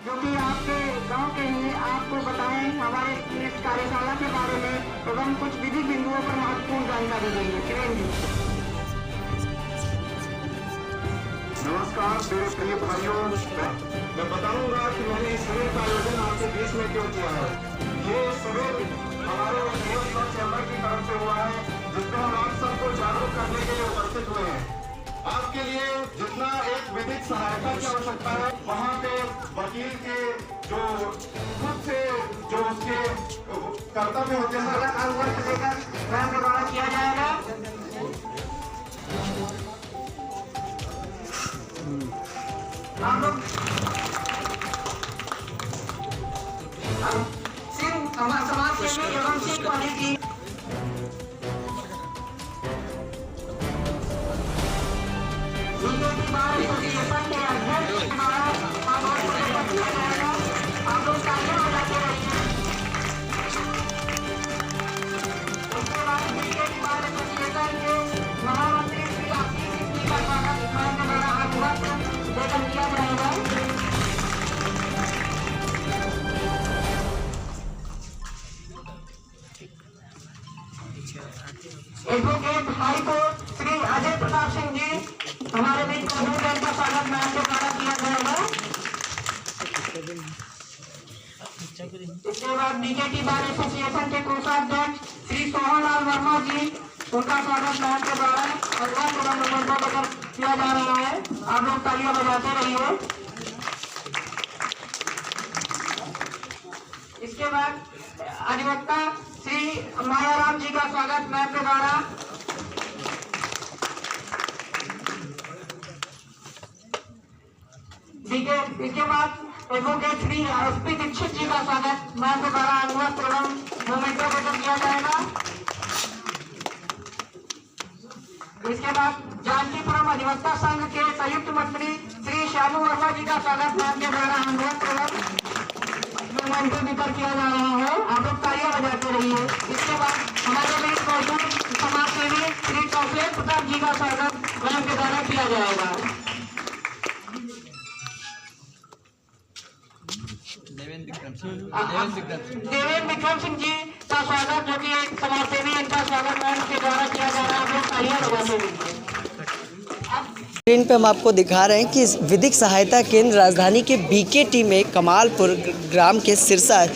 जो कि आपके गांव के ही आपको बताएं हमारे इस कार्यशाला के बारे में एवं कुछ विधि बिंदुओं पर महत्वपूर्ण जानकारी देंगे। शिवेंद्र जी। नमस्कार मेरे प्रिय भाइयों, मैं बताऊंगा कि मैंने इस शिविर का आयोजन आपके बीच में क्यों किया है। ये शिविर हमारे केएस लॉ चैम्बर की तरफ से हुआ है, जिसमें हम आप सबको जागरूक करने के लिए उपस्थित हुए हैं। आपके लिए जितना एक विधिक सहायता की आवश्यकता है, वहाँ पे वकील के जो खुद से जो उसके कर्तव्य होते हैं अंगवर्ष लेकर स्वयं के द्वारा किया जाएगा। हम लोग समाज सेवी एवं सिंह कॉलेज की एसोसिएशन के अध्यक्ष द्वारा किया जाएगा। आप लोग तालियां बजाते रहिए। उसके बाद बीजेपी बार एसोसिएशन के महामंत्री श्री आशीष सिंह का स्वागत स्वयं के द्वारा अभिवादन लेकर किया जाएगा। Advocate high court Shri Ajay Pratap Singh ji हमारे बीच मौजूद हैं, इनका स्वागत मैम के द्वारा किया जाएगा। इसके बाद बीजेपी बार एसोसिएशन के कोषाध्यक्ष श्री सोहनलाल वर्मा जी, उनका स्वागत मैम के द्वारा किया जा रहा है। आप लोग तालियां बजाते रहिए। इसके बाद अधिवक्ता श्री मायाराम जी का स्वागत मैम के द्वारा। इसके बाद एडवोकेट श्री एसपी दीक्षित जी का स्वागत मैम के द्वारा अनुवस्त्र एवं मोमेंटो को किया जाएगा। इसके बाद जानकीपुरम अधिवक्ता संघ के संयुक्त मंत्री श्री श्यामू वर्मा जी का स्वागत मैम के द्वारा अनुवस्त्र एवं मोमेंटो देकर किया जा रहा है। आप लोग तालियां बजाते रहिए। इसके बाद हमारे बीच मौजूद समाज सेवी श्री कौशल प्रताप जी का स्वागत मैम के द्वारा किया जाएगा। देवेंद्र विक्रम सिंह जी का स्वागत, जो कि एक समाज सेवी, इनका स्वागत मैम के द्वारा किया जा रहा है। आप लोग तालियां बजाते रहिए। स्क्रीन पे हम आपको दिखा रहे हैं कि विधिक सहायता केंद्र राजधानी के बीकेटी में कमालपुर ग्राम के सिरसा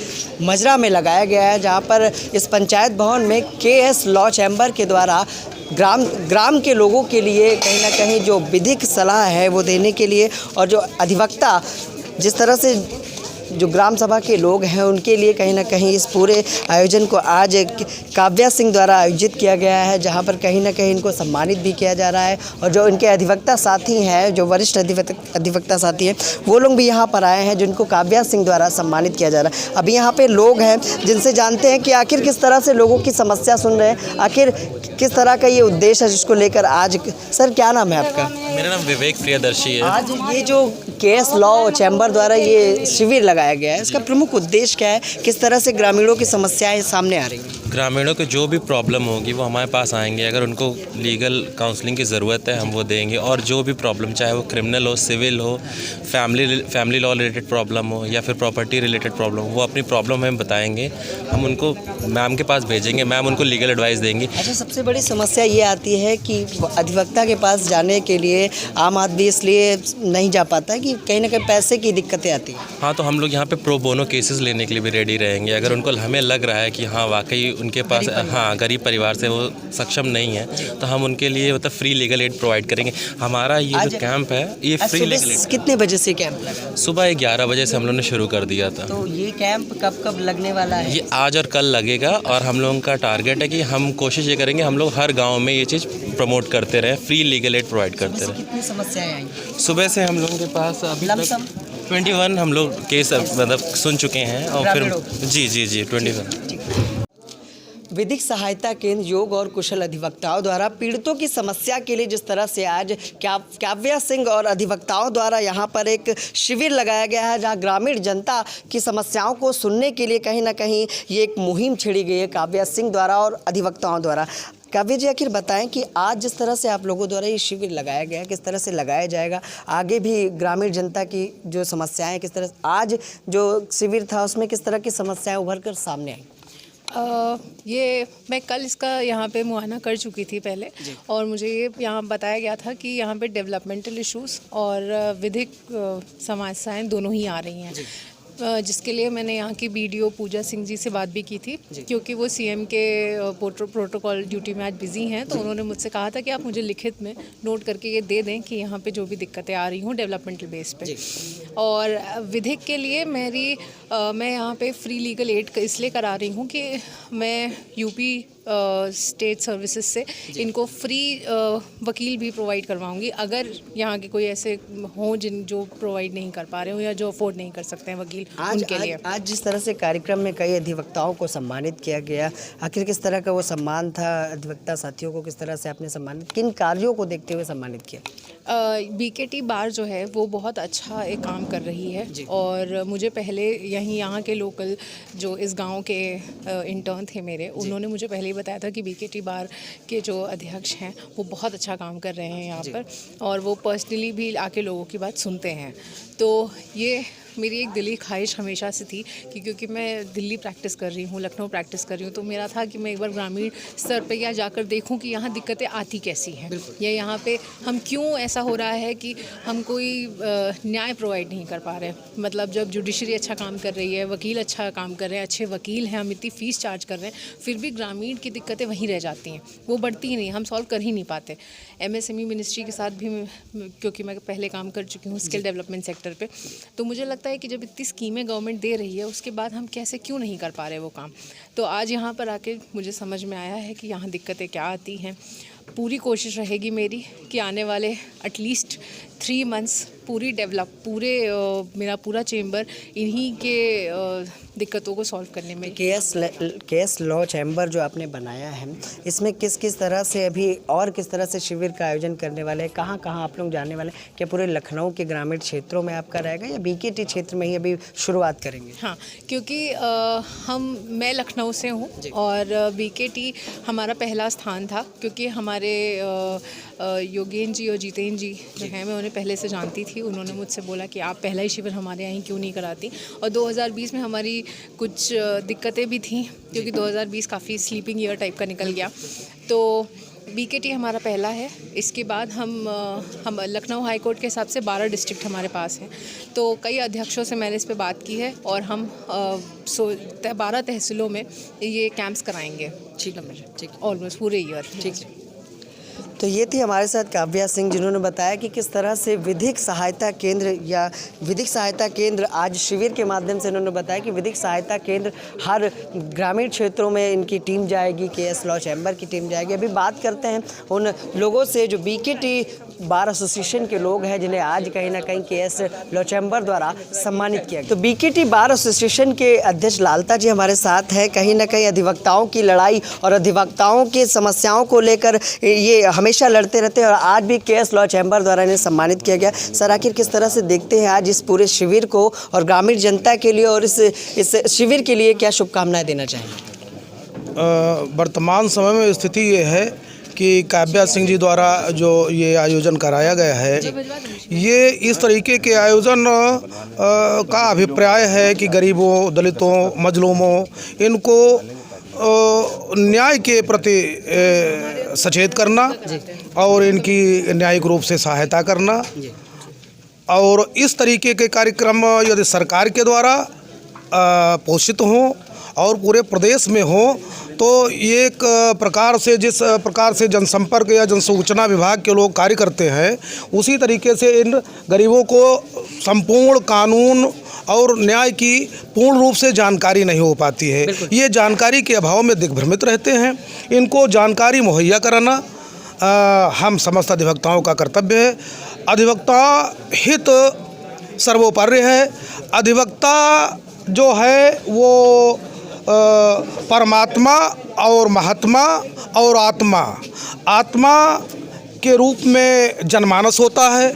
मजरा में लगाया गया है, जहां पर इस पंचायत भवन में केएस लॉ चैम्बर के द्वारा ग्राम के लोगों के लिए कहीं ना कहीं जो विधिक सलाह है वो देने के लिए, और जो अधिवक्ता जिस तरह से जो ग्राम सभा के लोग हैं उनके लिए कहीं ना कहीं इस पूरे आयोजन को आज काव्या सिंह द्वारा आयोजित किया गया है, जहां पर कहीं ना कहीं इनको सम्मानित भी किया जा रहा है। और जो इनके अधिवक्ता साथी हैं, जो वरिष्ठ अधिवक्ता साथी हैं, वो लोग भी यहां पर आए हैं, जिनको काव्या सिंह द्वारा सम्मानित किया जा रहा है। अभी यहाँ पे लोग हैं जिनसे जानते हैं कि आखिर किस तरह से लोगों की समस्या सुन रहे हैं, आखिर किस तरह का ये उद्देश्य है जिसको लेकर आज। सर क्या नाम है आपका? मेरा नाम विवेक प्रियदर्शी है। आज ये जो केएस लॉ चैम्बर द्वारा ये शिविर लगाया गया है, इसका प्रमुख उद्देश्य क्या है? किस तरह से ग्रामीणों की समस्याएं सामने आ रही हैं? ग्रामीणों को जो भी प्रॉब्लम होगी वो हमारे पास आएंगे। अगर उनको लीगल काउंसलिंग की ज़रूरत है हम वो देंगे, और जो भी प्रॉब्लम, चाहे वो क्रिमिनल हो, सिविल हो, फैमिली लॉ रिलेटेड प्रॉब्लम हो या फिर प्रॉपर्टी रिलेटेड प्रॉब्लम हो, वो अपनी प्रॉब्लम हमें बताएंगे। हम उनको मैम के पास भेजेंगे, मैम उनको लीगल एडवाइस देंगी। अच्छा, सबसे बड़ी समस्या ये आती है कि अधिवक्ता के पास जाने के लिए आम आदमी इसलिए नहीं जा पाता है कि कहीं ना कहीं पैसे की दिक्कतें आती हैं। हाँ, तो हम लोग यहाँ पे प्रो बोनो केसेस लेने के लिए भी रेडी रहेंगे। अगर उनको हमें लग रहा है कि हाँ वाकई उनके पास गरीब परिवार से वो सक्षम नहीं है, तो हम उनके लिए मतलब फ्री लीगल एड प्रोवाइड करेंगे। हमारा ये जो कैंप है ये फ्री लीगल एड। कितने बजे से कैंप लगा? सुबह 11 बजे से हम लोगों ने शुरू कर दिया था। तो ये कैंप कब लगने वाला है? ये आज और कल लगेगा, और हम लोगों का टारगेट है कि हम कोशिश ये करेंगे हम लोग हर गाँव में ये चीज़ प्रमोट करते रहे, फ्री लीगल एड प्रोवाइड करते रहे। कितनी समस्याएं आई? सुबह से हम लोगों के पास अभी 21 हम लोग केस मतलब सुन चुके हैं, और फिर जी 21। विधिक सहायता केंद्र योग और कुशल अधिवक्ताओं द्वारा पीड़ितों की समस्या के लिए जिस तरह से आज काव्या सिंह और अधिवक्ताओं द्वारा यहाँ पर एक शिविर लगाया गया है, जहाँ ग्रामीण जनता की समस्याओं को सुनने के लिए कहीं ना कहीं ये एक मुहिम छेड़ी गई है काव्या सिंह द्वारा और अधिवक्ताओं द्वारा। काव्य जी, आखिर बताएं कि आज जिस तरह से आप लोगों द्वारा ये शिविर लगाया गया, किस तरह से लगाया जाएगा, आगे भी ग्रामीण जनता की जो समस्याएं, किस तरह आज जो शिविर था उसमें किस तरह की समस्याएं उभर कर सामने आई? ये मैं कल इसका यहाँ पे मुआयना कर चुकी थी पहले, और मुझे ये यहाँ बताया गया था कि यहाँ पे डेवलपमेंटल इश्यूज़ और विधिक समस्याएं दोनों ही आ रही हैं, जिसके लिए मैंने यहाँ की बीडीओ पूजा सिंह जी से बात भी की थी, क्योंकि वो सीएम के प्रोटोकॉल ड्यूटी में आज बिजी हैं। तो उन्होंने मुझसे कहा था कि आप मुझे लिखित में नोट करके ये दे दें कि यहाँ पे जो भी दिक्कतें आ रही हों डेवलपमेंटल बेस पे। और विधिक के लिए मैं यहाँ पे फ्री लीगल एड इसलिए करा रही हूँ कि मैं यूपी स्टेट सर्विसेज से इनको फ्री वकील भी प्रोवाइड करवाऊंगी, अगर यहाँ के कोई ऐसे हों जो प्रोवाइड नहीं कर पा रहे हो या जो अफोर्ड नहीं कर सकते हैं वकील, उनके लिए। आज जिस तरह से कार्यक्रम में कई अधिवक्ताओं को सम्मानित किया गया, आखिर किस तरह का वो सम्मान था? अधिवक्ता साथियों को किस तरह से आपने सम्मानित, किन कार्यों को देखते हुए सम्मानित किया? बीकेटी बार जो है वो बहुत अच्छा एक काम कर रही है, और मुझे पहले यहाँ के लोकल जो इस गांव के इंटर्न थे मेरे, उन्होंने मुझे पहले ही बताया था कि बीकेटी बार के जो अध्यक्ष हैं वो बहुत अच्छा काम कर रहे हैं यहाँ पर, और वो पर्सनली भी आके लोगों की बात सुनते हैं। तो ये मेरी एक दिली ख्वाहिश हमेशा से थी कि क्योंकि मैं दिल्ली प्रैक्टिस कर रही हूँ, लखनऊ प्रैक्टिस कर रही हूँ, तो मेरा था कि मैं एक बार ग्रामीण स्तर पे या जाकर देखूँ कि यहाँ दिक्कतें आती कैसी हैं, या यहाँ पे हम क्यों ऐसा हो रहा है कि हम कोई न्याय प्रोवाइड नहीं कर पा रहे। मतलब जब जुडिशरी अच्छा काम कर रही है, वकील अच्छा काम कर रहे हैं, अच्छे वकील हैं, हम इतनी फ़ीस चार्ज कर रहे हैं, फिर भी ग्रामीण की दिक्कतें वहीं रह जाती हैं, वो बढ़ती ही नहीं, हम सॉल्व कर ही नहीं पाते। MSME मिनिस्ट्री के साथ भी क्योंकि मैं पहले काम कर चुकी हूँ स्किल डेवलपमेंट सेक्टर पे, तो मुझे लगता है कि जब इतनी स्कीमें गवर्नमेंट दे रही है उसके बाद हम क्यों नहीं कर पा रहे वो काम। तो आज यहाँ पर आके मुझे समझ में आया है कि यहाँ दिक्कतें क्या आती हैं। पूरी कोशिश रहेगी मेरी कि आने वाले एटलीस्ट 3 मंथ्स मेरा पूरा चेंबर इन्हीं के दिक्कतों को सॉल्व करने में। केएस लॉ चैम्बर जो आपने बनाया है, इसमें किस तरह से अभी और किस तरह से शिविर का आयोजन करने वाले हैं, कहाँ आप लोग जाने वाले हैं? क्या पूरे लखनऊ के ग्रामीण क्षेत्रों में आपका रहेगा या बीकेटी क्षेत्र में ही अभी शुरुआत करेंगे? हाँ, क्योंकि मैं लखनऊ से हूँ और बीकेटी हमारा पहला स्थान था, क्योंकि हमारे योगेंद्र जी और जितेंद्र जी जो हैं, मैं उन्हें पहले से जानती थी। उन्होंने मुझसे बोला कि आप पहला ही शिविर हमारे यहाँ क्यों नहीं कराती। और 2020 में हमारी कुछ दिक्कतें भी थीं, क्योंकि 2020 काफ़ी स्लीपिंग ईयर टाइप का निकल गया। तो बीकेटी हमारा पहला है। इसके बाद हम लखनऊ हाई कोर्ट के हिसाब से 12 डिस्ट्रिक्ट हमारे पास हैं। तो कई अध्यक्षों से मैंने इस पे बात की है, और हम 12 तहसीलों में ये कैंप्स कराएंगे। ठीक, ऑलमोस्ट पूरे ईयर। ठीक। तो ये थी हमारे साथ काव्या सिंह, जिन्होंने बताया कि किस तरह से विधिक सहायता केंद्र आज शिविर के माध्यम से इन्होंने बताया कि विधिक सहायता केंद्र हर ग्रामीण क्षेत्रों में इनकी टीम जाएगी, केएस लॉ चैम्बर की टीम जाएगी। अभी बात करते हैं उन लोगों से जो बीकेटी बार एसोसिएशन के लोग हैं, जिन्हें आज कहीं ना कहीं केएस लॉ चैम्बर द्वारा सम्मानित किया गया। तो बीकेटी बार एसोसिएशन के अध्यक्ष लालता जी हमारे साथ हैं। कहीं ना कहीं अधिवक्ताओं की लड़ाई और अधिवक्ताओं की समस्याओं को लेकर ये हमेशा लड़ते रहते हैं, और आज भी केएस लॉ चैम्बर द्वारा इन्हें सम्मानित किया गया। सर, आखिर किस तरह से देखते हैं आज इस पूरे शिविर को, और ग्रामीण जनता के लिए और इस शिविर के लिए क्या शुभकामनाएं देना चाहेंगे? वर्तमान समय में स्थिति ये है कि काव्या सिंह जी द्वारा जो ये आयोजन कराया गया है, ये इस तरीके के आयोजन का अभिप्राय है कि गरीबों, दलितों, मजलूमों, इनको न्याय के प्रति सचेत करना और इनकी न्यायिक रूप से सहायता करना। और इस तरीके के कार्यक्रम यदि सरकार के द्वारा पोषित हों और पूरे प्रदेश में हो, तो एक प्रकार से जिस प्रकार से जनसंपर्क या जनसूचना विभाग के लोग कार्य करते हैं, उसी तरीके से इन गरीबों को संपूर्ण कानून और न्याय की पूर्ण रूप से जानकारी नहीं हो पाती है। ये जानकारी के अभाव में दिग्भ्रमित रहते हैं। इनको जानकारी मुहैया कराना हम समस्त अधिवक्ताओं का कर्तव्य है। अधिवक्ता हित सर्वोपरि है। अधिवक्ता जो है वो परमात्मा और महात्मा और आत्मा के रूप में जनमानस होता है।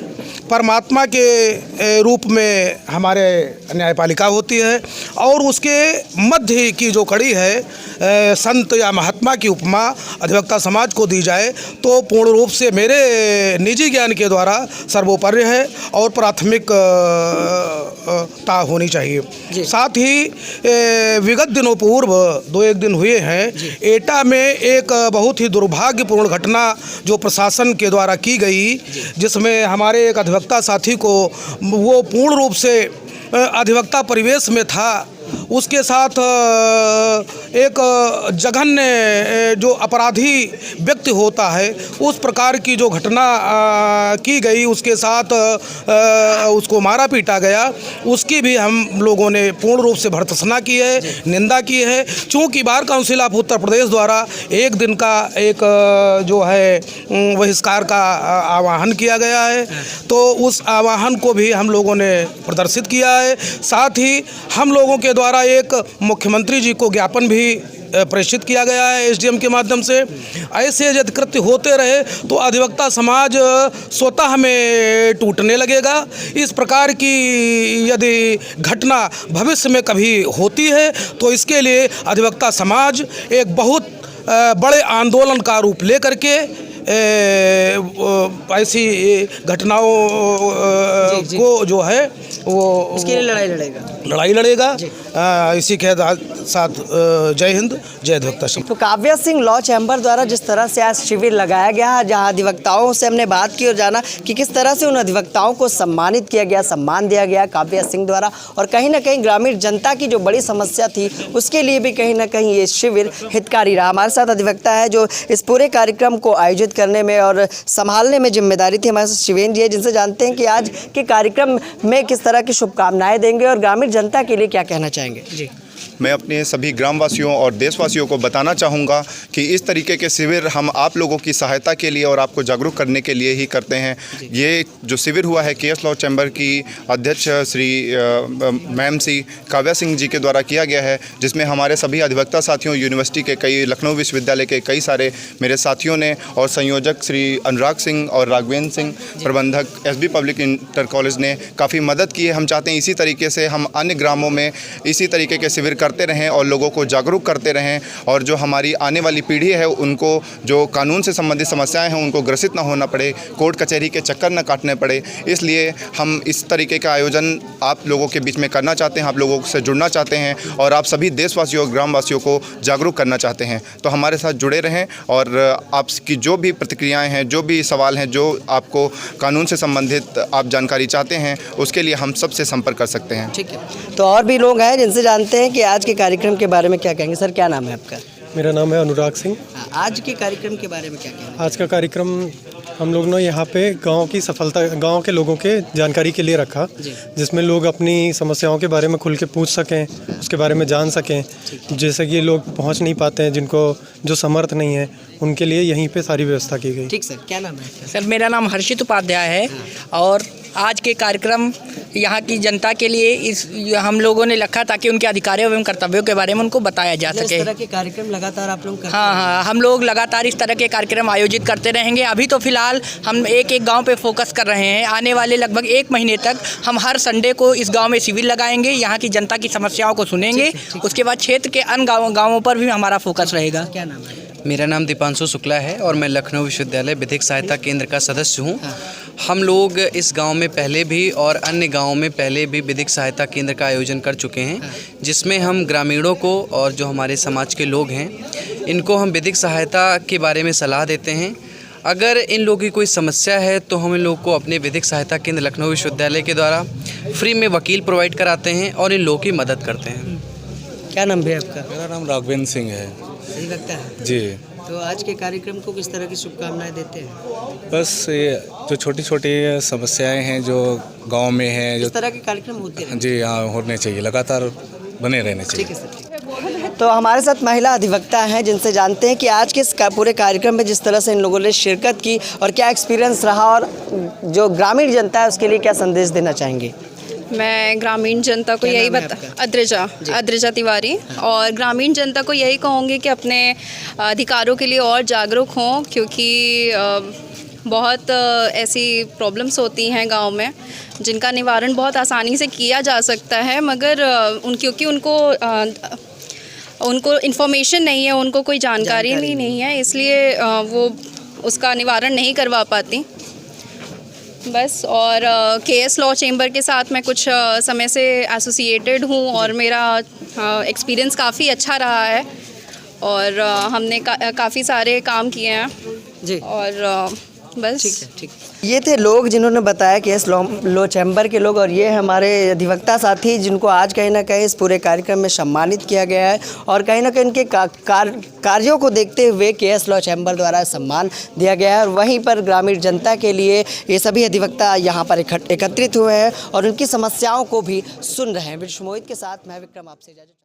परमात्मा के रूप में हमारे न्यायपालिका होती है, और उसके मध्य की जो कड़ी है संत या महात्मा की उपमा अधिवक्ता समाज को दी जाए तो पूर्ण रूप से मेरे निजी ज्ञान के द्वारा सर्वोपरि है और प्राथमिकता होनी चाहिए। साथ ही विगत दिनों पूर्व 2-1 दिन हुए हैं, एटा में एक बहुत ही दुर्भाग्यपूर्ण घटना जो प्रशासन के द्वारा की गई, जिसमें हमारे एक अधिवक्ता साथी को, वो पूर्ण रूप से अधिवक्ता परिवेश में था, उसके साथ एक जघन्य जो अपराधी व्यक्ति होता है उस प्रकार की जो घटना की गई, उसके साथ उसको मारा पीटा गया, उसकी भी हम लोगों ने पूर्ण रूप से भर्त्सना की है, निंदा की है। चूँकि bar council of Uttar Pradesh द्वारा 1 दिन का एक जो है बहिष्कार का आह्वान किया गया है, तो उस आह्वान को भी हम लोगों ने प्रदर्शित किया है। साथ ही हम लोगों के द्वारा एक मुख्यमंत्री जी को ज्ञापन भी प्रेषित किया गया है एसडीएम के माध्यम से। ऐसे यदि कृत्य होते रहे तो अधिवक्ता समाज स्वतः में टूटने लगेगा। इस प्रकार की यदि घटना भविष्य में कभी होती है तो इसके लिए अधिवक्ता समाज एक बहुत बड़े आंदोलन का रूप लेकर के ऐसी घटनाओं को जो है वो उसके लिए लड़ाई लड़ेगा। इसी के साथ जय हिंद, जय अधिवक्ता संघ। तो काव्या सिंह लॉ चैम्बर द्वारा जिस तरह से आज शिविर लगाया गया, जहां अधिवक्ताओं से हमने बात की और जाना कि किस तरह से उन अधिवक्ताओं को सम्मानित किया गया, सम्मान दिया गया काव्या सिंह द्वारा, और कहीं ना कहीं ग्रामीण जनता की जो बड़ी समस्या थी उसके लिए भी कहीं ना कहीं ये शिविर हितकारी रहा। हमारे साथ अधिवक्ता है जो इस पूरे कार्यक्रम को आयोजित करने में और संभालने में जिम्मेदारी थी, हमारे साथ शिवेन जी है, जिनसे जानते हैं कि आज के कार्यक्रम में किस तरह की शुभकामनाएं देंगे और ग्रामीण जनता के लिए क्या कहना चाहेंगे। जी, मैं अपने सभी ग्रामवासियों और देशवासियों को बताना चाहूँगा कि इस तरीके के शिविर हम आप लोगों की सहायता के लिए और आपको जागरूक करने के लिए ही करते हैं। ये जो शिविर हुआ है केएस लॉ चैम्बर की अध्यक्ष श्री मैम सी काव्या सिंह जी के द्वारा किया गया है, जिसमें हमारे सभी अधिवक्ता साथियों, यूनिवर्सिटी के कई, लखनऊ विश्वविद्यालय के कई सारे मेरे साथियों ने, और संयोजक श्री अनुराग सिंह और राघवेंद्र सिंह, प्रबंधक एसबी पब्लिक इंटर कॉलेज ने काफ़ी मदद की है। हम चाहते हैं इसी तरीके से हम अन्य ग्रामों में इसी तरीके के शिविर करते रहें और लोगों को जागरूक करते रहें, और जो हमारी आने वाली पीढ़ी है उनको जो कानून से संबंधित समस्याएं हैं उनको ग्रसित ना होना पड़े, कोर्ट कचहरी के चक्कर न काटने पड़े। इसलिए हम इस तरीके का आयोजन आप लोगों के बीच में करना चाहते हैं, आप लोगों से जुड़ना चाहते हैं और आप सभी देशवासियों, ग्रामवासियों को जागरूक करना चाहते हैं। तो हमारे साथ जुड़े रहें और आपकी जो भी प्रतिक्रियाएँ हैं, जो भी सवाल हैं, जो आपको कानून से संबंधित आप जानकारी चाहते हैं, उसके लिए हम सबसे संपर्क कर सकते हैं। ठीक है, तो और भी लोग हैं जिनसे जानते हैं कि आज के कार्यक्रम के बारे में क्या कहेंगे। सर, क्या नाम है आपका? मेरा नाम है अनुराग सिंह। आज के कार्यक्रम के बारे में क्या कहेंगे? आज का कार्यक्रम हम लोग ने यहाँ पे गांव की सफलता, गांव के लोगों के जानकारी के लिए रखा, जिसमें लोग अपनी समस्याओं के बारे में खुल के पूछ सकें, उसके बारे में जान सकें। जैसे कि लोग पहुँच नहीं पाते हैं, जिनको जो समर्थ नहीं है, उनके लिए यहीं पे सारी व्यवस्था की गई। ठीक सर, क्या नाम है? सर, मेरा नाम हर्षित उपाध्याय है और आज के कार्यक्रम यहाँ की जनता के लिए हम लोगों ने रखा ताकि उनके अधिकारों एवं कर्तव्यों के बारे में उनको बताया जा सके। इस तरह के कार्यक्रम लगातार आप लोग करते हैं? हाँ, हम लोग लगातार इस तरह के कार्यक्रम आयोजित करते रहेंगे। अभी तो फिलहाल हम एक गांव पे फोकस कर रहे हैं। आने वाले लगभग 1 महीने तक हम हर संडे को इस गांव में शिविर लगाएंगे, यहाँ की जनता की समस्याओं को सुनेंगे। उसके बाद क्षेत्र के अन्य गाँवों पर भी हमारा फोकस रहेगा। क्या नाम है? मेरा नाम दीपांशु शुक्ला है और मैं लखनऊ विश्वविद्यालय विधिक सहायता केंद्र का सदस्य हूँ। हम लोग इस गांव में पहले भी और अन्य गांवों में पहले भी विधिक सहायता केंद्र का आयोजन कर चुके हैं, जिसमें हम ग्रामीणों को और जो हमारे समाज के लोग हैं, इनको हम विधिक सहायता के बारे में सलाह देते हैं। अगर इन लोगों की कोई समस्या है तो हम इन लोगों को अपने विधिक सहायता केंद्र लखनऊ विश्वविद्यालय के द्वारा फ्री में वकील प्रोवाइड कराते हैं और इन लोगों की मदद करते हैं। क्या नाम है आपका? मेरा नाम राघवेंद्र सिंह है। सही लगता है जी। तो आज के कार्यक्रम को किस तरह की शुभकामनाएं देते हैं? बस ये जो छोटी छोटी समस्याएं हैं जो गांव में हैं, जो इस तरह के कार्यक्रम होते हैं। जी हाँ, होने चाहिए, लगातार बने रहने चाहिए। ठीक है सर। तो हमारे साथ महिला अधिवक्ता हैं जिनसे जानते हैं कि आज के इस पूरे कार्यक्रम में जिस तरह से इन लोगों ने शिरकत की और क्या एक्सपीरियंस रहा और जो ग्रामीण जनता है उसके लिए क्या संदेश देना चाहेंगे। मैं ग्रामीण जनता को यही अद्रिजा तिवारी, और ग्रामीण जनता को यही कहूँगी कि अपने अधिकारों के लिए और जागरूक हों, क्योंकि बहुत ऐसी प्रॉब्लम्स होती हैं गांव में जिनका निवारण बहुत आसानी से किया जा सकता है, मगर क्योंकि उनको उनको इन्फॉर्मेशन नहीं है, उनको कोई जानकारी नहीं है, इसलिए वो उसका निवारण नहीं करवा पाती बस। और केएस लॉ चेंबर के साथ मैं कुछ समय से एसोसिएटेड हूँ और मेरा एक्सपीरियंस काफ़ी अच्छा रहा है और हमने काफ़ी सारे काम किए हैं जी। और बस ठीक। ये थे लोग जिन्होंने बताया कि केएस लॉ चैम्बर के लोग, और ये हमारे अधिवक्ता साथी जिनको आज कहीं ना कहीं इस पूरे कार्यक्रम में सम्मानित किया गया है और कहीं ना कहीं इनके कार्यों को देखते हुए केएस लॉ चैम्बर द्वारा सम्मान दिया गया है। और वहीं पर ग्रामीण जनता के लिए ये सभी अधिवक्ता यहाँ पर एकत्रित हुए हैं और उनकी समस्याओं को भी सुन रहे हैं। विश्व मोहित के साथ मैं विक्रम, आपसे इजाजत।